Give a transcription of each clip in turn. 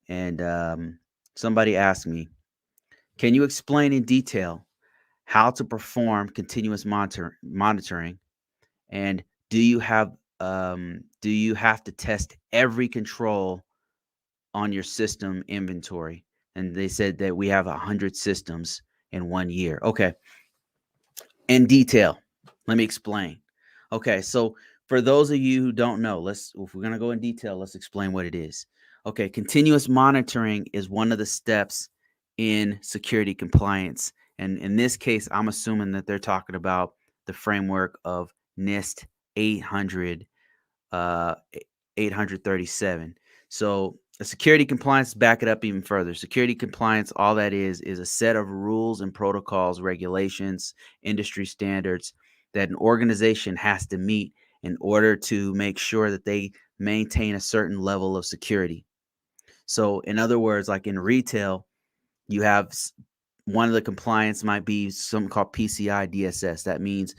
and somebody asked me, "Can you explain in detail how to perform continuous monitoring, and do you have do you have to test every control on your system inventory?" And they said that we have 100 systems in 1 year. Okay, in detail. Let me explain. Okay, so for those of you who don't know, if we're gonna go in detail, let's explain what it is. Okay, continuous monitoring is one of the steps in security compliance. And in this case, I'm assuming that they're talking about the framework of NIST 800 uh, 837. So a security compliance, back it up even further. Security compliance, all that is a set of rules and protocols, regulations, industry standards that an organization has to meet in order to make sure that they maintain a certain level of security. So, in other words, like in retail, you have one of the compliance might be something called PCI DSS. That means,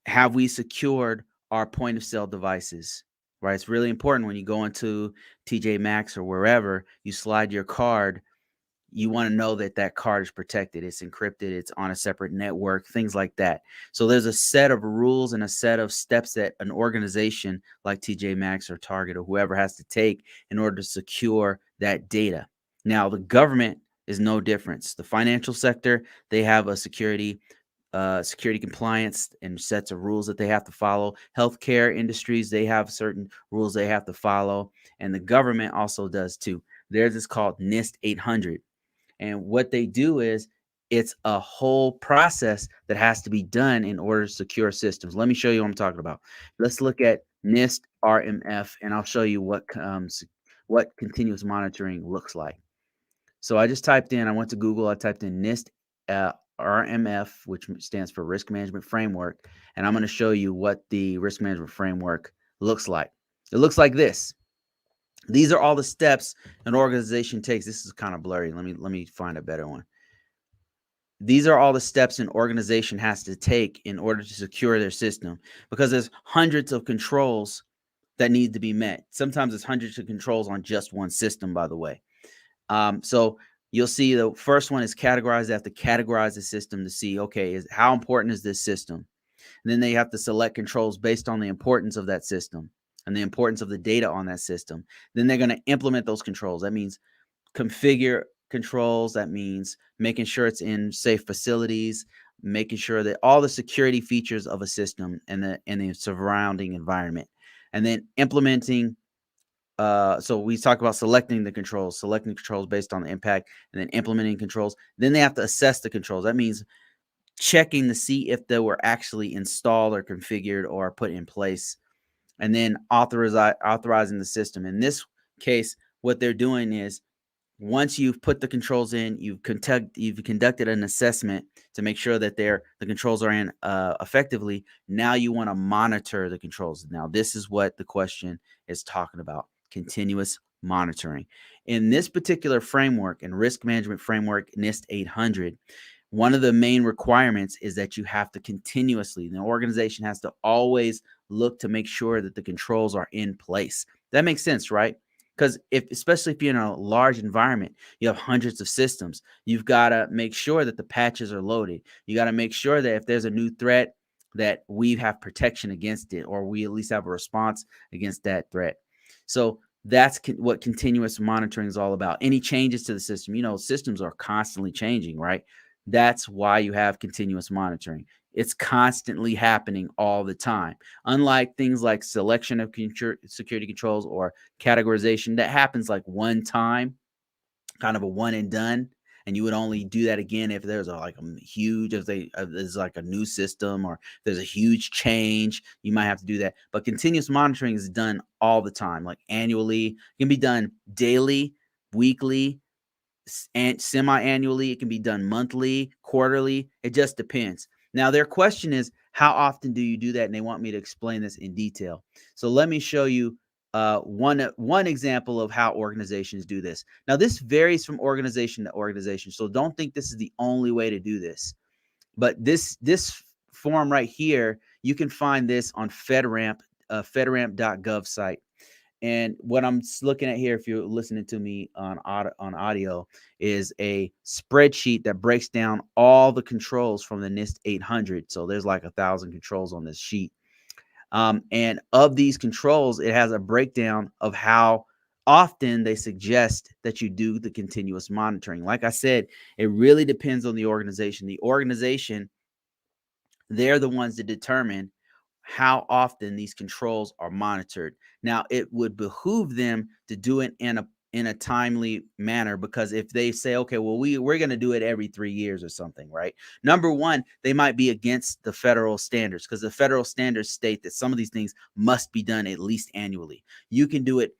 have we secured our point of sale devices? Right? It's really important when you go into TJ Maxx or wherever you slide your card, you want to know that that card is protected, it's encrypted, it's on a separate network, things like that. So there's a set of rules and a set of steps that an organization like TJ Maxx or Target or whoever has to take in order to secure that data. Now, the government is no difference. The financial sector, they have a security compliance and sets of rules that they have to follow. Healthcare industries, they have certain rules they have to follow, and the government also does too. Theirs is called NIST 800. And what they do is it's a whole process that has to be done in order to secure systems. Let me show you what I'm talking about. Let's look at NIST RMF, and I'll show you what continuous monitoring looks like. So I just typed in, I went to Google, I typed in NIST RMF, which stands for Risk Management Framework, and I'm going to show you what the risk management framework looks like. It looks like this. These are all the steps an organization takes. This is kind of blurry. Let me find a better one. These are all the steps an organization has to take in order to secure their system, because there's hundreds of controls that need to be met. Sometimes it's hundreds of controls on just one system, by the way. So you'll see the first one is categorized. They have to categorize the system to see, okay, how important is this system? And then they have to select controls based on the importance of that system and the importance of the data on that system. Then they're going to implement those controls. That means configure controls. That means making sure it's in safe facilities, making sure that all the security features of a system and the surrounding environment, and then implementing. So we talk about selecting controls based on the impact, and then implementing controls. Then they have to assess the controls. That means checking to see if they were actually installed or configured or put in place, and then authorizing the system. In this case, what they're doing is, once you've put the controls in, you've conducted an assessment to make sure that the controls are in effectively. Now you want to monitor the controls. Now this is what the question is talking about: continuous monitoring. In this particular framework and risk management framework, NIST 800, one of the main requirements is that you have to continuously, the organization has to always look to make sure that the controls are in place. That makes sense, right? Because especially if you're in a large environment, you have hundreds of systems. You've got to make sure that the patches are loaded. You got to make sure that if there's a new threat, that we have protection against it, or we at least have a response against that threat. So that's what continuous monitoring is all about. Any changes to the system, systems are constantly changing, right? That's why you have continuous monitoring. It's constantly happening all the time. Unlike things like selection of security controls or categorization, that happens like one time, kind of a one and done. And you would only do that again if there's there's like a new system, or there's a huge change, you might have to do that. But continuous monitoring is done all the time, like annually. It can be done daily, weekly, and semi-annually. It can be done monthly, quarterly. It just depends. Now, their question is, how often do you do that? And they want me to explain this in detail. So let me show you one example of how organizations do this. Now, this varies from organization to organization, so don't think this is the only way to do this. But this form right here, you can find this on FedRAMP, FedRAMP.gov site. And what I'm looking at here, if you're listening to me on audio, is a spreadsheet that breaks down all the controls from the NIST 800. So there's like 1,000 controls on this sheet. And of these controls, it has a breakdown of how often they suggest that you do the continuous monitoring. Like I said, it really depends on the organization. The organization, they're the ones that determine how often these controls are monitored. Now, it would behoove them to do it in a timely manner, because if they say, okay, well, we're going to do it every 3 years or something, right? Number one, they might be against the federal standards, because the federal standards state that some of these things must be done at least annually. You can do it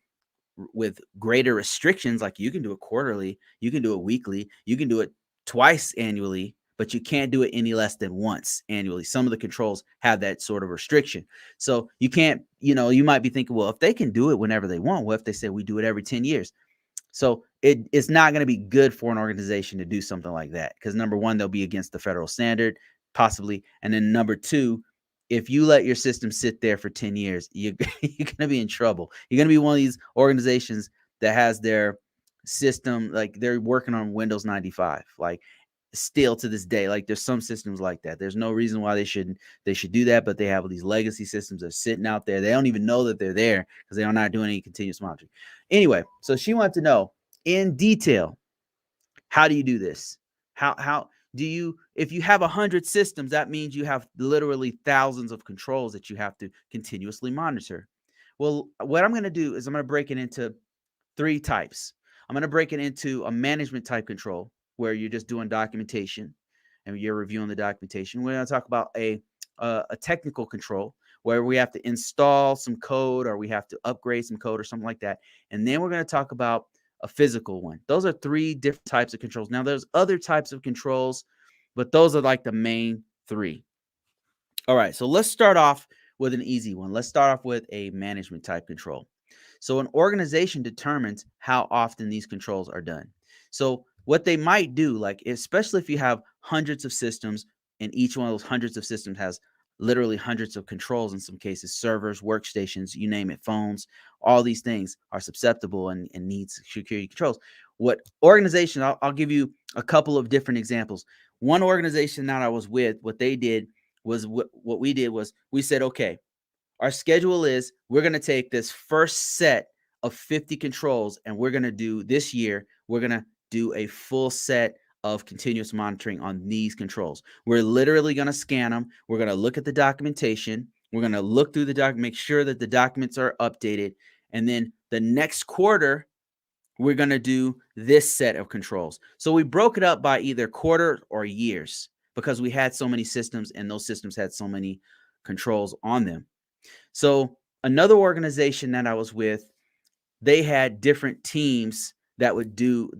with greater restrictions, like you can do it quarterly, you can do it weekly, you can do it twice annually, but you can't do it any less than once annually. Some of the controls have that sort of restriction. So you can't, you might be thinking, well, if they can do it whenever they want, what if they say we do it every 10 years? So it's not going to be good for an organization to do something like that, because number one, they'll be against the federal standard, possibly. And then number two, if you let your system sit there for 10 years, you're going to be in trouble. You're going to be one of these organizations that has their system, like they're working on Windows 95, like still to this day. Like there's some systems like that. There's no reason why they should do that, but they have these legacy systems that are sitting out there. They don't even know that they're there because they are not doing any continuous monitoring. Anyway, so she wanted to know in detail, how do you do this? How do you, if you have 100 systems, that means you have literally thousands of controls that you have to continuously monitor. Well, what I'm going to do is I'm going to break it into three types. I'm going to break it into a management type control, where you're just doing documentation and you're reviewing the documentation. We're going to talk about a technical control, where we have to install some code or we have to upgrade some code or something like that. And then we're going to talk about a physical one. Those are three different types of controls. Now, there's other types of controls, but those are like the main three. All right, so let's start off with an easy one. Let's start off with a management type control. So an organization determines how often these controls are done. So what they might do, like especially if you have hundreds of systems and each one of those hundreds of systems has literally hundreds of controls, in some cases, servers, workstations, you name it, phones, all these things are susceptible and needs security controls. What organization, I'll give you a couple of different examples. One organization that I was with, what they did was what we did was we said, okay, our schedule is we're going to take this first set of 50 controls and we're going to do this year, we're going to do a full set of continuous monitoring on these controls. We're literally going to scan them. We're going to look at the documentation. We're going to look through the document, make sure that the documents are updated. And then the next quarter, we're going to do this set of controls. So we broke it up by either quarter or years, because we had so many systems and those systems had so many controls on them. So another organization that I was with, they had different teams that would do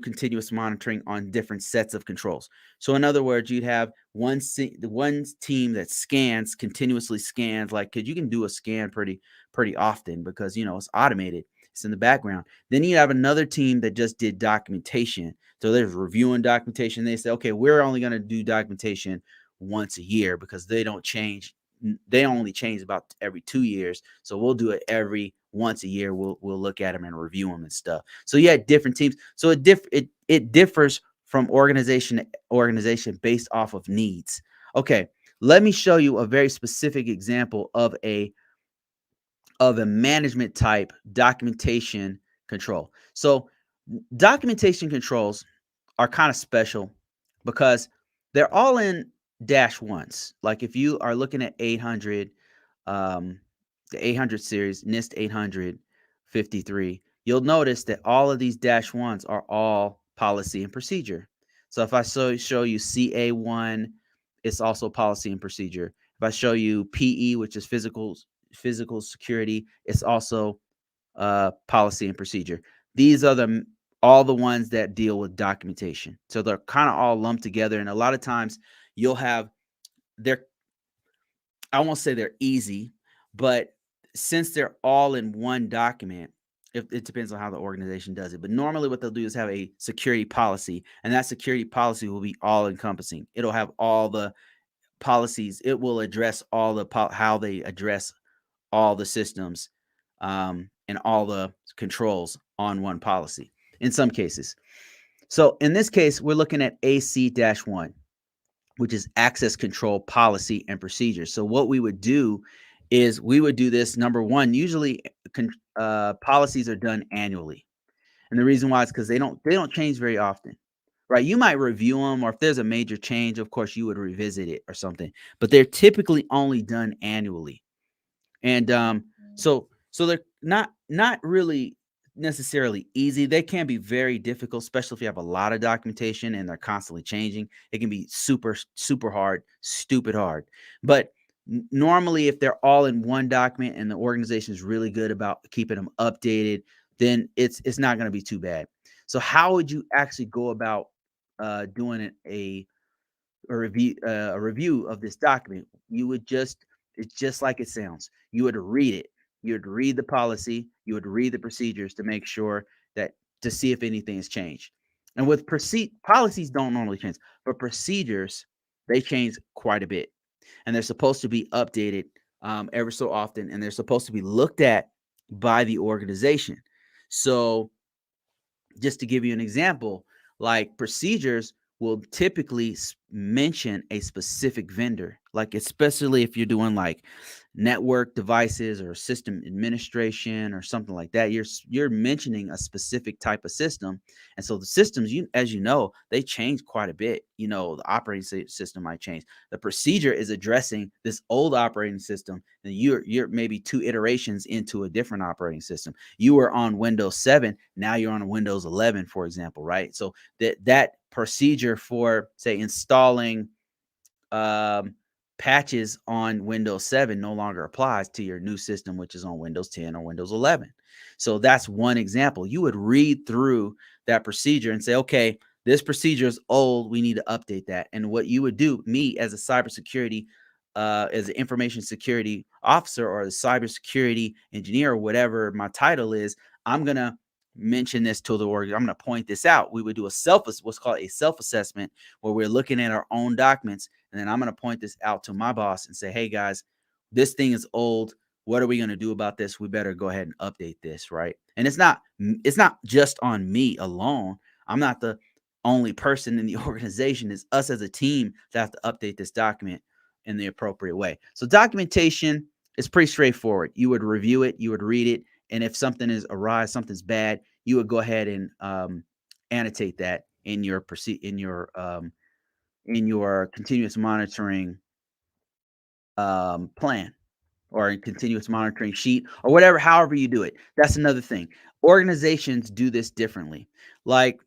continuous monitoring on different sets of controls. So in other words, you'd have one team that continuously scans, like, because you can do a scan pretty often because it's automated. It's in the background. Then you have another team that just did documentation. So they're reviewing documentation. They say, okay, we're only going to do documentation once a year because they don't change. They only change about every 2 years. So we'll do it every once a year. We'll look at them and review them and stuff. So you had different teams. So it differs from organization to organization based off of needs. Okay, let me show you a very specific example of a management type documentation control. So documentation controls are kind of special because they're all in -1s. Like if you are looking at 800, the 800 series, NIST 853, you'll notice that all of these -1s are all policy and procedure. So if I show you CA1, it's also policy and procedure. If I show you PE, which is physical security, it's also policy and procedure. These are all the ones that deal with documentation. So they're kind of all lumped together. And a lot of times you'll have I won't say they're easy, but since they're all in one document, it depends on how the organization does it. But normally what they'll do is have a security policy, and that security policy will be all encompassing. It'll have all the policies. It will address all the how they address all the systems, and all the controls on one policy in some cases. So in this case, we're looking at AC-1, which is access control policy and procedures. So what we would do is we would do this. Number one, usually policies are done annually. And the reason why is because they don't change very often. Right, you might review them, or if there's a major change, of course, you would revisit it or something, but they're typically only done annually. And so they're not really necessarily easy. They can be very difficult, especially if you have a lot of documentation and they're constantly changing. It can be super hard, stupid hard. But normally, if they're all in one document and the organization is really good about keeping them updated, then it's not going to be too bad. So how would you actually go about doing a review of this document? You would just It's just like it sounds. You would read it. You would read the policy. You would read the procedures to make sure that to see if anything has changed. And with policies don't normally change, but procedures they change quite a bit, and they're supposed to be updated ever so often, and they're supposed to be looked at by the organization. So just to give you an example, like procedures will typically mention a specific vendor, like especially if you're doing like network devices or system administration or something like that. You're mentioning a specific type of system, and so the systems, as you know, they change quite a bit. The operating system might change. The procedure is addressing this old operating system, and you're maybe two iterations into a different operating system. You were on Windows 7, now you're on Windows 11, for example, right? So that procedure for, say, installing um, patches on Windows 7 no longer applies to your new system, which is on Windows 10 or Windows 11. So that's one example. You would read through that procedure and say, okay, this procedure is old. We need to update that. And what you would do, me as a cybersecurity, as an information security officer or a cybersecurity engineer or whatever my title is, I'm going to mention this to the org. I'm going to point this out. We would do what's called a self-assessment, where we're looking at our own documents, and then I'm going to point this out to my boss and say, hey guys, this thing is old. What are we going to do about this? We better go ahead and update this, right? And it's not just on me alone. I'm not the only person in the organization. It's us as a team that have to update this document in the appropriate way. So documentation is pretty straightforward. You would review it, you would read it, and if something is awry, something's bad, you would go ahead and annotate that in your continuous monitoring plan, or a continuous monitoring sheet, or whatever, however you do it. That's another thing. Organizations do this differently. Like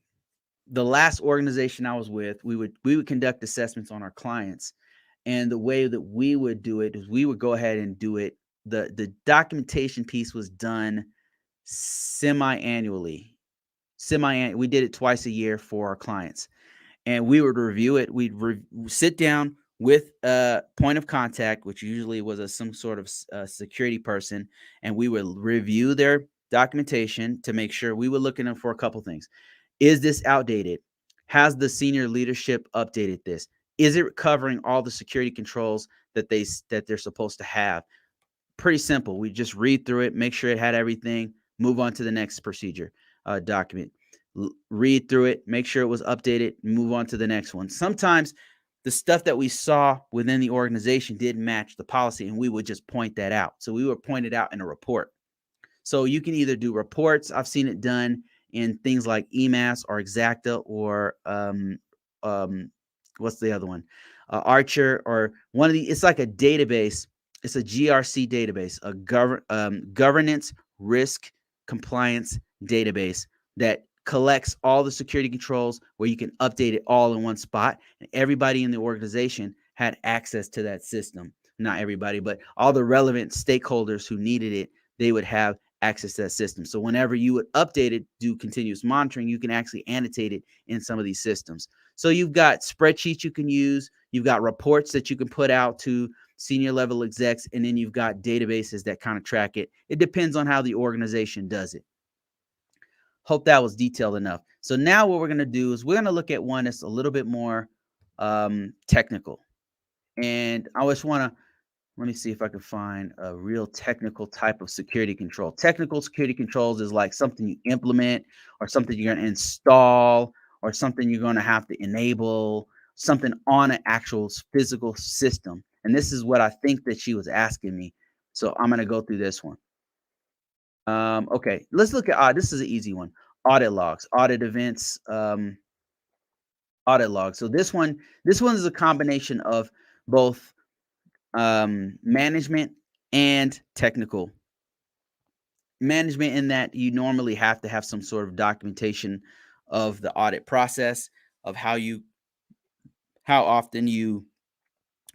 the last organization I was with, we would conduct assessments on our clients, and the way that we would do it is we would go ahead and do it. The documentation piece was done semi-annually. We did it twice a year for our clients, and we would review it. We'd sit down with a point of contact, which usually was some sort of security person, and we would review their documentation to make sure. We were looking for a couple things. Is this outdated? Has the senior leadership updated this? Is it covering all the security controls that they're supposed to have? Pretty simple. We just read through it, make sure it had everything, move on to the next procedure document. Read through it, make sure it was updated, move on to the next one. Sometimes the stuff that we saw within the organization didn't match the policy, and we would just point that out. So we would point it out in a report. So you can either do reports. I've seen it done in things like EMAS or Exacta, or what's the other one? Archer, or one of the. It's like a database. It's a GRC database, a governance risk compliance database that collects all the security controls, where you can update it all in one spot. And everybody in the organization had access to that system. Not everybody, but all the relevant stakeholders who needed it, they would have access to that system. So whenever you would update it, do continuous monitoring, you can actually annotate it in some of these systems. So you've got spreadsheets you can use, you've got reports that you can put out to senior level execs, and then you've got databases that kind of track it. It depends on how the organization does it. Hope that was detailed enough. So now what we're going to do is we're going to look at one that's a little bit more technical. And I just want to Let me see if I can find a real technical type of security control. Technical security controls is like something you implement or something you're going to install or something you're going to have to enable, something on an actual physical system. And this is what I think that she was asking me. So I'm going to go through this one. Okay, let's look at this is an easy one. Audit logs, audit events, audit logs. So this one is a combination of both management and technical management, in that you normally have to have some sort of documentation of the audit process, of how often you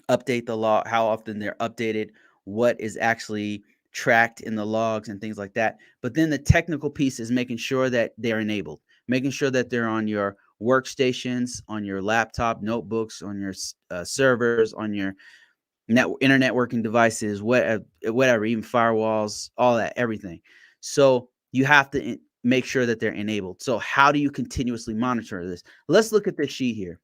update the log, how often they're updated, what is actually tracked in the logs and things like that. But then the technical piece is making sure that they're enabled, making sure that they're on your workstations, on your laptop, notebooks, on your servers, on your internet working devices, whatever, even firewalls, all that, everything. So you have to make sure that they're enabled. So how do you continuously monitor this? Let's look at this sheet here.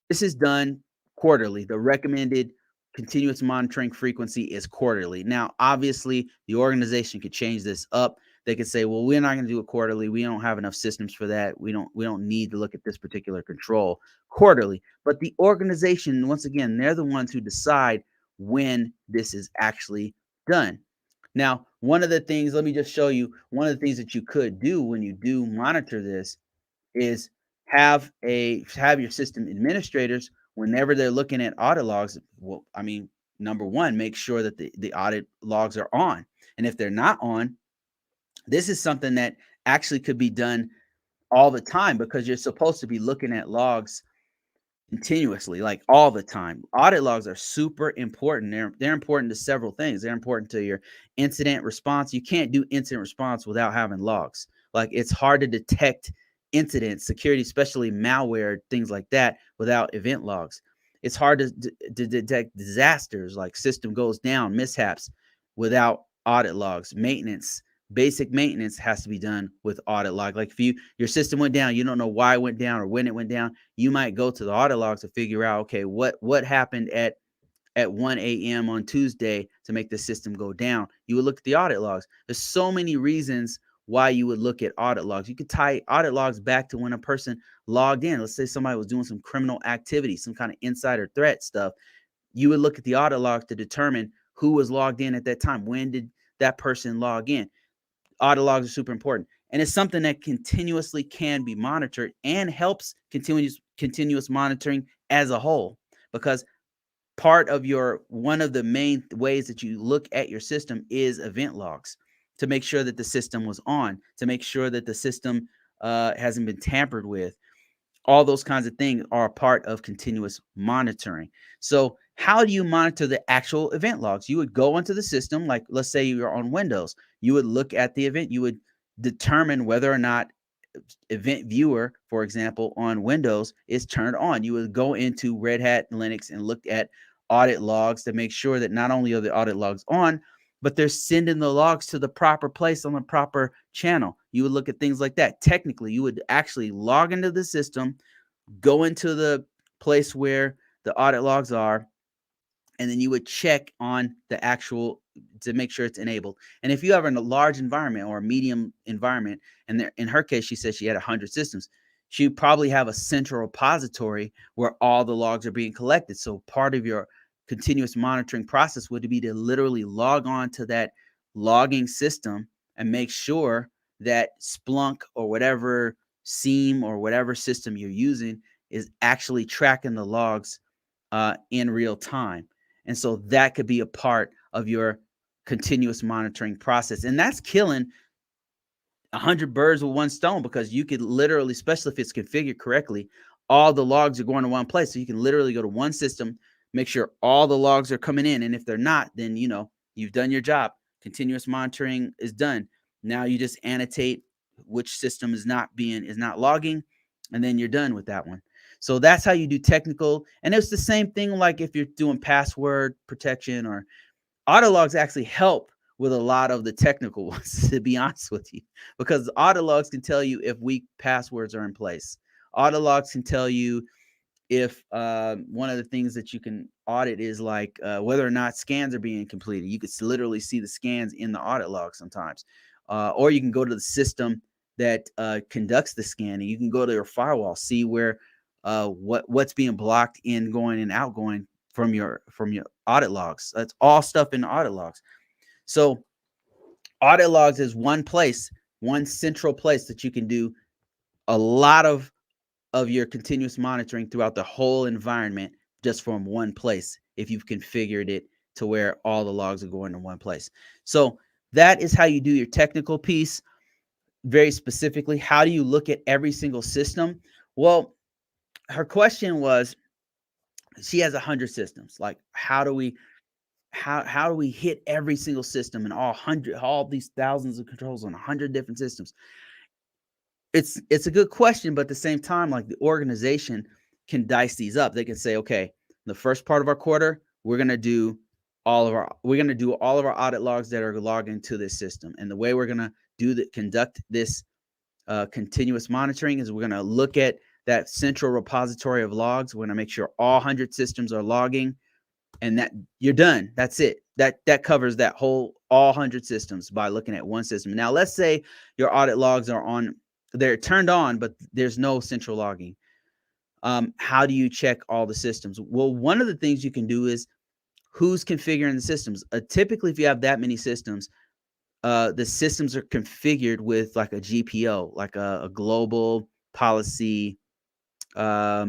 This is done quarterly. The recommended continuous monitoring frequency is quarterly. Now, obviously, the organization could change this up. They could say, "Well, we're not going to do it quarterly. We don't have enough systems for that. We don't need to look at this particular control quarterly." But the organization, once again, they're the ones who decide when this is actually done. Now, one of the things, let me just show you one of the things that you could do when you do monitor this is have your system administrators, whenever they're looking at audit logs. Well, I mean, number one, make sure that the audit logs are on. And if they're not on, this is something that actually could be done all the time, because you're supposed to be looking at logs continuously, like all the time. Audit logs are super important. They're important to several things. They're important to your incident response. You can't do incident response without having logs. Like, it's hard to detect incidents, security, especially malware, things like that, without event logs. It's hard to detect disasters, like system goes down, mishaps, without audit logs. Maintenance, basic maintenance has to be done with audit log. Like, if your system went down, you don't know why it went down or when it went down, you might go to the audit logs to figure out, okay, what happened at 1 a.m. on Tuesday to make the system go down. You would look at the audit logs. There's so many reasons why you would look at audit logs. You could tie audit logs back to when a person logged in. Let's say somebody was doing some criminal activity, some kind of insider threat stuff. You would look at the audit logs to determine who was logged in at that time. When did that person log in? Audit logs are super important. And it's something that continuously can be monitored and helps continuous monitoring as a whole, because one of the main ways that you look at your system is event logs, to make sure that the system was on, to make sure that the system hasn't been tampered with. All those kinds of things are a part of continuous monitoring. So how do you monitor the actual event logs? You would go into the system, like let's say you're on Windows, you would look at the event, you would determine whether or not event viewer, for example, on Windows is turned on. You would go into Red Hat Linux and look at audit logs to make sure that not only are the audit logs on, but they're sending the logs to the proper place on the proper channel. You would look at things like that. Technically, you would actually log into the system, go into the place where the audit logs are, and then you would check on the actual to make sure it's enabled. And if you have a large environment or a medium environment, and there, in her case, she said she had 100 systems, she probably have a central repository where all the logs are being collected. So part of your continuous monitoring process would be to literally log on to that logging system and make sure that Splunk or whatever SIEM or whatever system you're using is actually tracking the logs in real time. And so that could be a part of your continuous monitoring process. And that's killing 100 birds with one stone, because you could literally, especially if it's configured correctly, all the logs are going to one place. So you can literally go to one system, make sure all the logs are coming in. And if they're not, then, you've done your job. Continuous monitoring is done. Now you just annotate which system is not logging, and then you're done with that one. So that's how you do technical. And it's the same thing like if you're doing password protection, or audit logs actually help with a lot of the technical ones, to be honest with you, because audit logs can tell you if weak passwords are in place. Audit logs can tell you if one of the things that you can audit is like whether or not scans are being completed. You could literally see the scans in the audit log sometimes, or you can go to the system that conducts the scanning. You can go to your firewall, see where what's being blocked in going and outgoing from your audit logs. That's all stuff in the audit logs. So audit logs is one place, one central place that you can do a lot of your continuous monitoring throughout the whole environment just from one place if you've configured it to where all the logs are going in one place. So that is how you do your technical piece. Very specifically, how do you look at every single system? Well, her question was, she has 100 systems. Like, how do we hit every single system and all these thousands of controls on 100 different systems? It's a good question, but at the same time, like, the organization can dice these up. They can say, okay, the first part of our quarter, we're gonna do all of our audit logs that are logged into this system. And the way we're gonna conduct this continuous monitoring is we're gonna look at that central repository of logs. We're gonna make sure all 100 systems are logging, and that you're done. That's it. That covers that whole all 100 systems by looking at one system. Now, let's say your audit logs they're turned on, but there's no central logging. How do you check all the systems? Well, one of the things you can do is who's configuring the systems. Typically, if you have that many systems, the systems are configured with like a GPO, like a global policy, a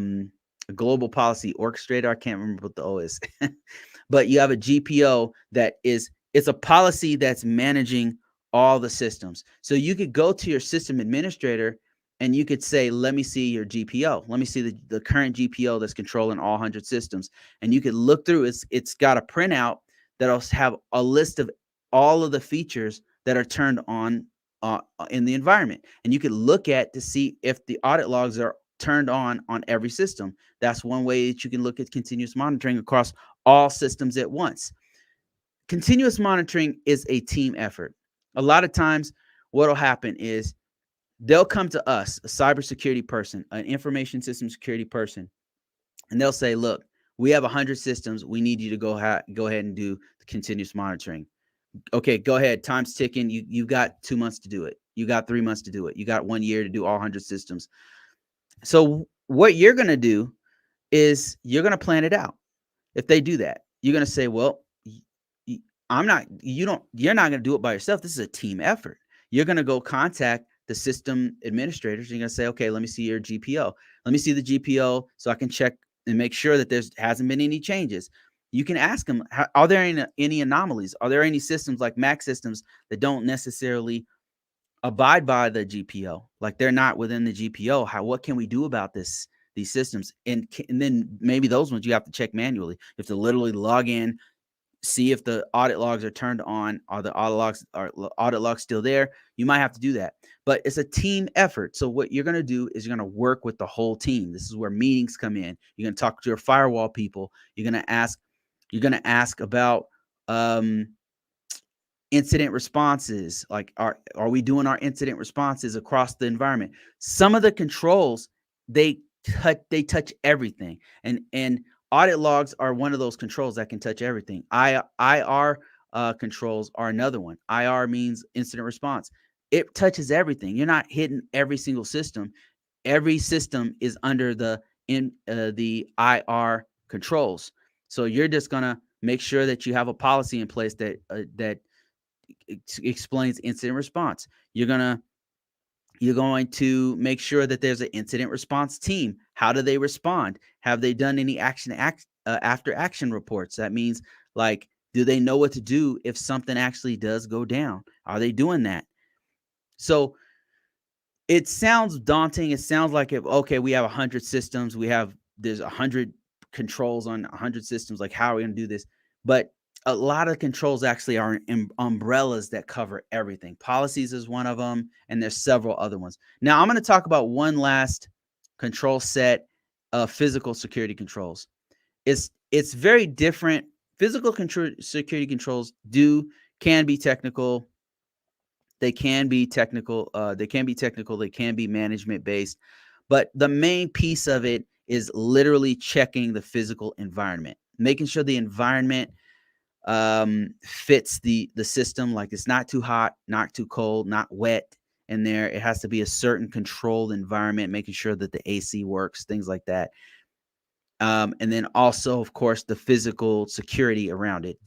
global policy orchestrator. I can't remember what the O is, but you have a GPO it's a policy that's managing all the systems. So you could go to your system administrator and you could say, let me see your GPO. Let me see the current GPO that's controlling all 100 systems. And you could look through it's got a printout that'll have a list of all of the features that are turned on in the environment. And you could look at to see if the audit logs are turned on every system. That's one way that you can look at continuous monitoring across all systems at once. Continuous monitoring is a team effort. A lot of times, what will happen is they'll come to us, a cybersecurity person, an information system security person, and they'll say, look, we have 100 systems. We need you to go ahead and do the continuous monitoring. Okay, go ahead. Time's ticking. You've got 2 months to do it. You got 3 months to do it. You got 1 year to do all 100 systems. So what you're going to do is you're going to plan it out. If they do that, you're going to say, well, you're not going to do it by yourself. This is a team effort. You're going to go contact the system administrators. You're going to say, okay, let me see your GPO. Let me see the GPO so I can check and make sure that hasn't been any changes. You can ask them, are there any anomalies? Are there any systems like Mac systems that don't necessarily abide by the GPO? Like, they're not within the GPO. What can we do about these systems? And then maybe those ones you have to check manually. You have to literally log in, see if the audit logs are turned on. Are the audit logs still there? You might have to do that, but it's a team effort. So what you're going to do is you're going to work with the whole team. This is where meetings come in. You're going to talk to your firewall people. You're going to ask about incident responses. Like, are we doing our incident responses across the environment? Some of the controls, they touch everything, and audit logs are one of those controls that can touch everything. IR controls are another one. IR means incident response. It touches everything. You're not hitting every single system. Every system is under the IR controls. So you're just gonna make sure that you have a policy in place that explains incident response. You're going to make sure that there's an incident response team. How do they respond? Have they done any after action reports? That means, like, do they know what to do if something actually does go down? Are they doing that? So it sounds daunting. It sounds like, okay, we have 100 systems. There's 100 controls on 100 systems. Like, how are we going to do this? But a lot of controls actually are umbrellas that cover everything. Policies is one of them, and there's several other ones. Now, I'm going to talk about one last control set of physical security controls. It's very different. Physical security controls can be technical. They can be technical. They can be management based, but the main piece of it is literally checking the physical environment, making sure the environment fits the system. Like it's not too hot, not too cold, not wet in there. It has to be a certain controlled environment, making sure that the AC works, things like that. And then also, of course, the physical security around it.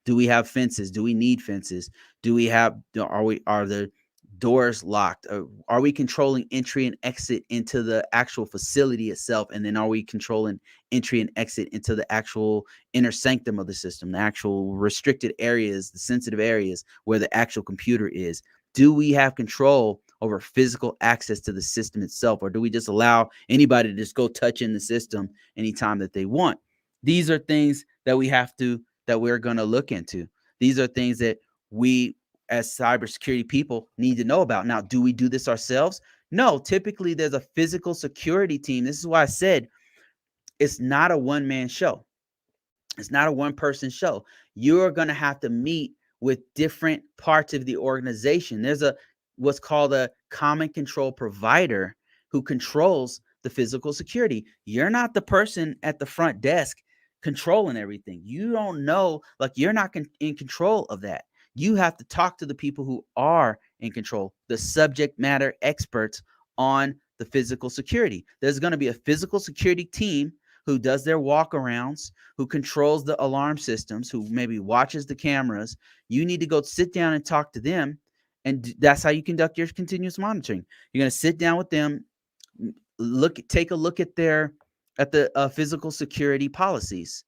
Do we have fences? Do we need fences? Do we have are the doors locked? Are we controlling entry and exit into the actual facility itself? And then are we controlling entry and exit into the actual inner sanctum of the system, the actual restricted areas, the sensitive areas where the actual computer is? Do we have control over physical access to the system itself, or do we just allow anybody to just go touch in the system anytime that they want? These are things that we're going to look into. These are things that we as cybersecurity people need to know about. Now, do we do this ourselves? No, typically there's a physical security team. This is why I said it's not a one-man show. It's not a one-person show. You're going to have to meet with different parts of the organization. There's what's called a common control provider who controls the physical security. You're not the person at the front desk controlling everything. You don't know, like you're not in control of that. You have to talk to the people who are in control, the subject matter experts on the physical security. There's going to be a physical security team who does their walkarounds, who controls the alarm systems, who maybe watches the cameras. You need to go sit down and talk to them. And that's how you conduct your continuous monitoring. You're going to sit down with them, take a look at the physical security policies.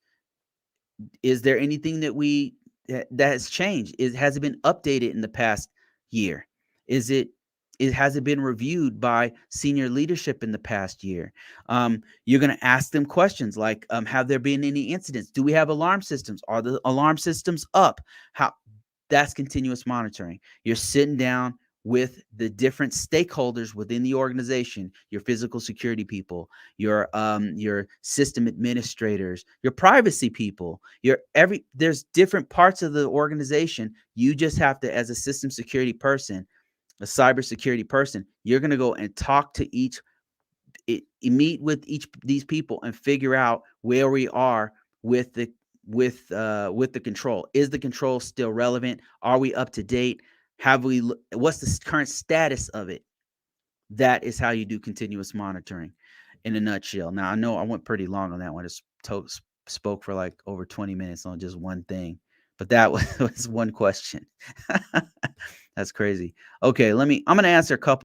Is there anything that has changed? Has it been updated in the past year? Has it been reviewed by senior leadership in the past year? You're going to ask them questions like, have there been any incidents? Do we have alarm systems? Are the alarm systems up? That's continuous monitoring. You're sitting down with the different stakeholders within the organization, your physical security people, your system administrators, your privacy people, there's different parts of the organization. You just have to, as a system security person, a cybersecurity person, you're going to go and talk to meet with each these people and figure out where we are with the control. Is the control still relevant? Are we up to date? What's the current status of it? That is how you do continuous monitoring in a nutshell. Now, I know I went pretty long on that one. Spoke for like over 20 minutes on just one thing, but that was one question. That's crazy. Okay, I'm going to answer a couple